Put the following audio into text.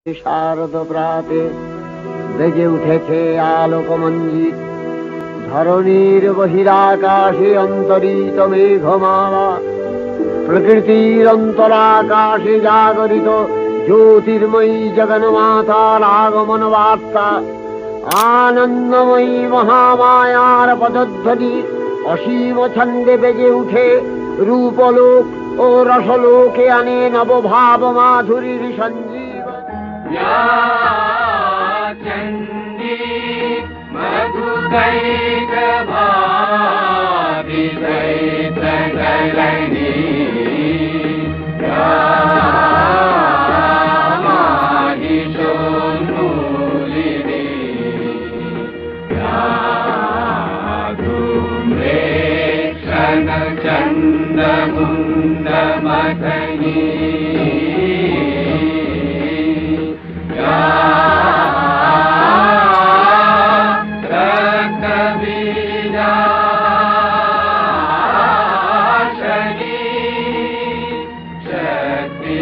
শারদ প্রাতে বেজে উঠেছে আলোকমঞ্জিত ধরণীর বহিরাকাশে অন্তরিত মেঘমালা, প্রকৃতির অন্তরাকাশে জাগরিত জ্যোতির্ময়ী জগন্মাতার আগমন বার্তা। আনন্দময়ী মহামায়ার পদধ্বনি অসীম ছন্দে বেজে উঠে রূপলোক ও রসলোকে আনে নবভাব মাধুরীর সঞ্জীব। चंडी मधुदैत भावि दैत गलनी माहि सोनूलिनी धूम्रेक्षण चंद मुंड मथनी शक्ति